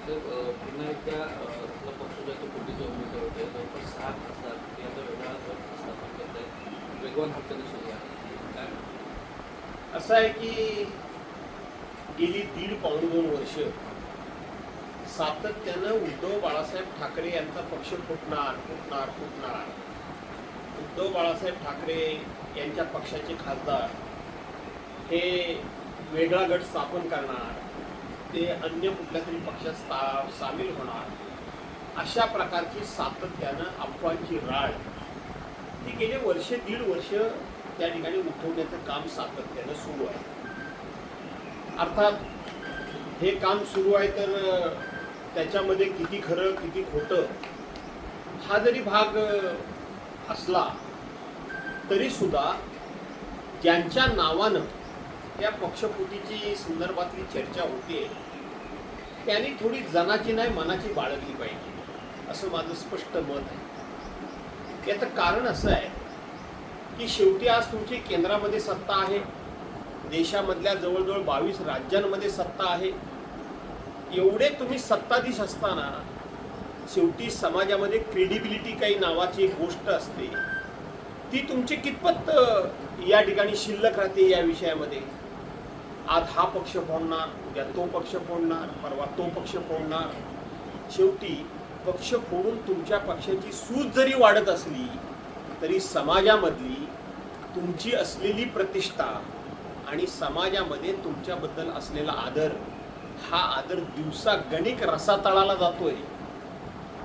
तर पुन्हा एकदा आपला पक्ष जो आहे तो फुटीचे उमेदवार होते जवळपास 6 खासदार ते आता वेगळा गट स्थापन करत आहेत. वेगवान हालचाली सुरू आहे. काय असं आहे की गेली 1.5-2 वर्ष सातत्यानं उद्धव बाळासाहेब ठाकरे यांचा पक्ष फुटणार. उद्धव बाळासाहेब ठाकरे यांच्या पक्षाचे खासदार हे वेगळा गट स्थापन करणार, ते अन्य कुठल्या तरी पक्षात सामील होणार, अशा प्रकारची सातत्यानं अफवांची राळ ही गेले 1.5 वर्ष त्या ठिकाणी उठवण्याचं काम सातत्यानं सुरू आहे. अर्थात हे काम सुरू आहे तर त्याच्यामध्ये किती खरं किती खोटं हा जरी भाग असला तरी सुद्धा ज्यांच्या नावानं या पक्षफुटीची संदर्भातली चर्चा होते त्यांनी थोडी जनाची नाही मनाची बाळगली पाहिजे असं माझं स्पष्ट मत आहे. याचं कारण असं आहे की शेवटी आज तुमची केंद्रामध्ये सत्ता आहे, देशामधल्या जवळजवळ 22 राज्यांमध्ये सत्ता आहे. एवढे तुम्ही सत्ताधीश असताना शेवटी समाजामध्ये क्रेडिबिलिटी काही नावाची एक गोष्ट असते, ती तुमची कितपत या ठिकाणी शिल्लक राहते या विषयामध्ये. आज हा पक्ष फोडणार, उद्या तो पक्ष फोडणार, परवा तो पक्ष फोडणार. शेवटी पक्ष फोडून तुमच्या पक्षाची सूज जरी वाढत असली तरी समाजामधली तुमची असलेली प्रतिष्ठा आणि समाजामध्ये तुमच्याबद्दल असलेला आदर, हा आदर दिवसागणिक रसातळाला जातोय.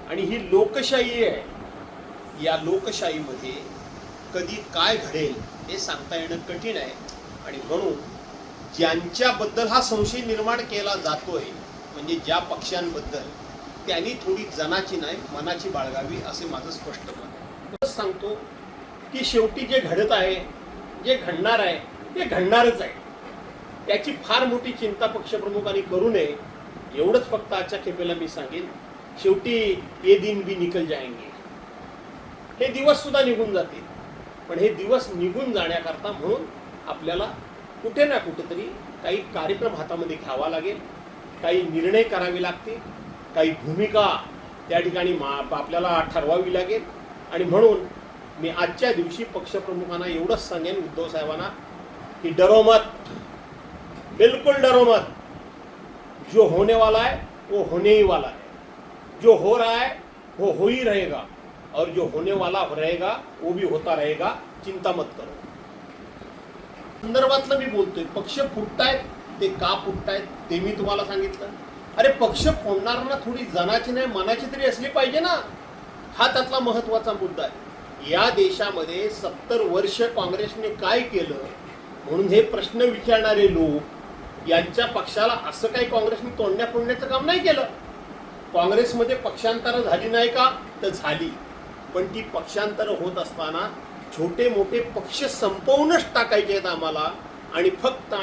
आणि ही लोकशाही आहे. या लोकशाहीमध्ये कधी काय घडेल हे सांगता येणं कठीण आहे. आणि म्हणून ज्यांच्याबद्दल हा संशय निर्माण केला जातोय, म्हणजे ज्या पक्षांबद्दल, त्यांनी थोडी जनाची नाही मनाची बाळगावी असे माझं स्पष्ट मत आहे. सांगतो की शेवटी जे घडत आहे, जे घडणार आहे ते घडणारच आहे. त्याची फार मोठी चिंता पक्षप्रमुखांनी करू नये एवढंच फक्त आजच्या खेपेला मी सांगेन. शेवटी ये दिन भी निकल जाएंगे, हे दिवस सुद्धा निघून जातील. पण हे दिवस निघून जाण्याकरता म्हणून आपल्याला कुठे ना कुठेतरी काही कार्यक्रम हातामध्ये घ्यावा लागेल, काही निर्णय करावे लागतील, काही भूमिका त्या ठिकाणी आपल्याला ठरवावी लागेल. आणि म्हणून मी आजच्या दिवशी पक्षप्रमुखांना एवढंच सांगेन, उद्धव साहेबांना, की डरो मत, बिल्कुल डरो मत. जो होने वाला है वो होने ही वाला है. जो हो रहा है वो हो ही रहेगा, और जो होने वाला रहेगा वो भी होता रहेगा. चिंता मत करो. संदर्भातलं मी बोलतोय. पक्ष फुटतायत, ते का फुटतायत ते मी तुम्हाला सांगितलं. अरे पक्ष फोडणाऱ्यांना थोडी जनाची नाही मनाची तरी असली पाहिजे ना. हा त्यातला महत्वाचा मुद्दा आहे. या देशामध्ये 70 वर्ष काँग्रेसने काय केलं म्हणून हे प्रश्न विचारणारे लोक, यांच्या पक्षाला असं काही काँग्रेसने तोडण्या फोडण्याचं काम नाही केलं. काँग्रेसमध्ये पक्षांतरं झाली नाही का, तर झाली. पण ती पक्षांतरं होत असताना छोटे मोठे पक्ष संपवूनच टाकायचे आहेत आम्हाला, आणि फक्त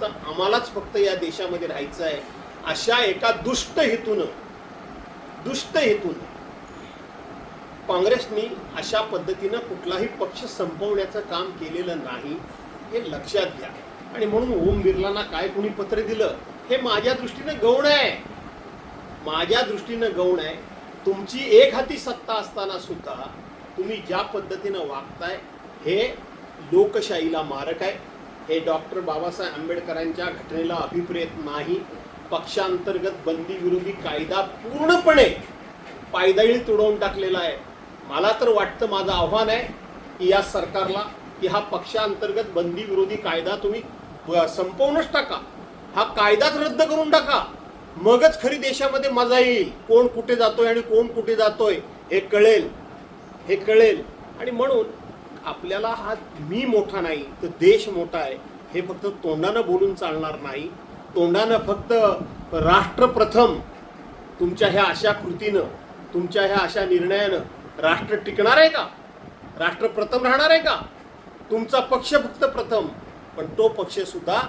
आम्हालाच फक्त या देशामध्ये राहायचं आहे, अशा एका दुष्ट हेतून काँग्रेसने अशा पद्धतीनं कुठलाही पक्ष संपवण्याचं काम केलेलं नाही, हे लक्षात घ्या. आणि म्हणून ओम बिर्लांना काय कोणी पत्र दिलं हे माझ्या दृष्टीनं गौण आहे. तुमची एक हाती सत्ता असताना सुद्धा तुम्ही ज्या पद्धतीनं वागताय हे लोकशाहीला मारक आहे. हे डॉक्टर बाबासाहेब आंबेडकरांच्या घटनेला अभिप्रेत नाही. पक्षांतर्गत बंदी विरोधी कायदा पूर्णपणे पायदळी तुडवून टाकलेला आहे. मला तर वाटतं, माझं आव्हान आहे की या सरकारला, की हा पक्षांतर्गत बंदी विरोधी कायदा तुम्ही संपवूनच टाका. हा कायदाच रद्द करून टाका. मगच खरी देशामध्ये मजा येईल. कोण कुठे जातोय आणि कोण कुठे जातोय हे कळेल. आणि म्हणून आपल्याला हा मी मोठा नाही तर देश मोठा आहे हे फक्त तोंडानं बोलून चालणार नाही. तोंडानं फक्त राष्ट्र प्रथम, तुमच्या ह्या अशा कृतीनं, तुमच्या ह्या अशा निर्णयानं राष्ट्र टिकणार आहे का? राष्ट्र प्रथम राहणार आहे का? तुमचा पक्ष फक्त प्रथम, पण तो पक्ष सुद्धा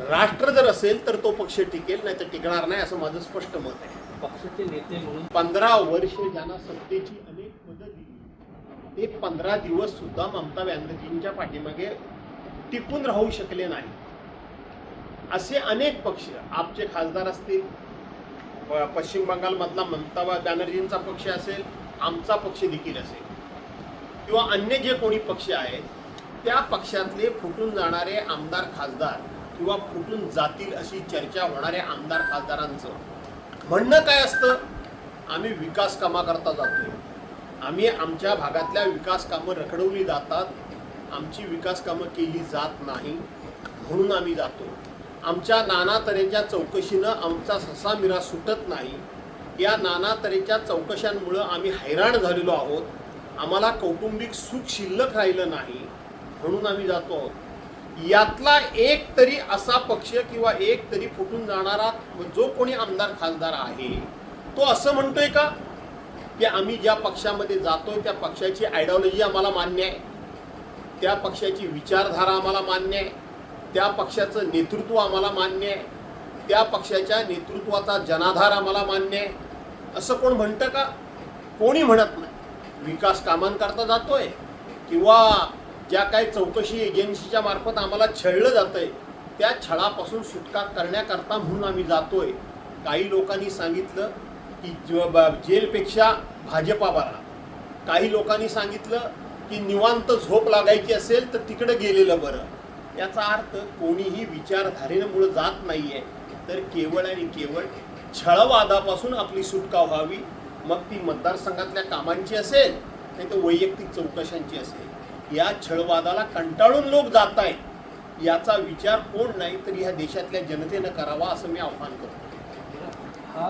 राष्ट्र जर असेल तर तो पक्ष टिकेल, नाही तर टिकणार नाही, असं माझं स्पष्ट मत आहे. पक्षाचे नेते म्हणून 15 वर्ष ज्यांना सत्तेची अनेक पदं दिली, ते 15 दिवस सुद्धा ममता बॅनर्जींच्या पाठीमागे टिकून राहू शकले नाही. असे अनेक पक्ष, आपचे खासदार असतील, पश्चिम बंगालमधला ममता बॅनर्जींचा पक्ष असेल, आमचा पक्ष देखील असेल किंवा अन्य जे कोणी पक्ष आहेत, त्या पक्षातले फुटून जाणारे आमदार खासदार किंवा फुटून जातील अशी चर्चा होणाऱ्या आमदार खासदारांचं म्हणणं काय असतं? आम्ही विकास कामाकरता जातोय, आम्ही आमच्या भागातल्या विकास कामं रखडवली जातात, आमची विकास कामं केली जात नाही म्हणून आम्ही जातो. आमच्या नाना तऱ्हेच्या चौकशीनं आमचा ससामिरा सुटत नाही. या नाना तऱ्हेच्या चौकशांमुळं आम्ही हैराण झालेलो आहोत. आम्हाला कौटुंबिक सुख शिल्लक राहिलं नाही म्हणून आम्ही जातो आहोत. यातला एक तरी असा पक्ष किंवा एक तरी फुटून जाणारा जो कोणी आमदार खासदार आहे तो असं म्हणतोय का की आम्ही ज्या पक्षामध्ये जातोय त्या पक्षाची आयडिओलॉजी आम्हाला मान्य आहे, त्या पक्षाची विचारधारा आम्हाला मान्य आहे, त्या पक्षाचं नेतृत्व आम्हाला मान्य आहे, त्या पक्षाच्या नेतृत्वाचा जनाधार आम्हाला मान्य आहे, असं कोण म्हणतं का? कोणी म्हणत नाही. विकास कामांकरता जातोय किंवा ज्या काही चौकशी एजन्सीच्या मार्फत आम्हाला छळलं जातंय त्या छळापासून सुटका करण्याकरता म्हणून आम्ही जातोय. काही लोकांनी सांगितलं की जेलपेक्षा भाजपा बरा, काही लोकांनी सांगितलं की निवांत झोप लागायची असेल तर तिकडे गेलेलं बरं. याचा अर्थ कोणीही विचारधारेमुळे जात नाहीये, तर केवळ आणि केवळ छळवादापासून आपली सुटका व्हावी. मग ती मतदारसंघातल्या कामांची असेल नाही तर वैयक्तिक चौकशांची असेल. या छळवादाला कंटाळून लोक जात आहेत याचा विचार कोण नाही तर ह्या देशातल्या जनतेनं करावा असं मी आव्हान करतो. हा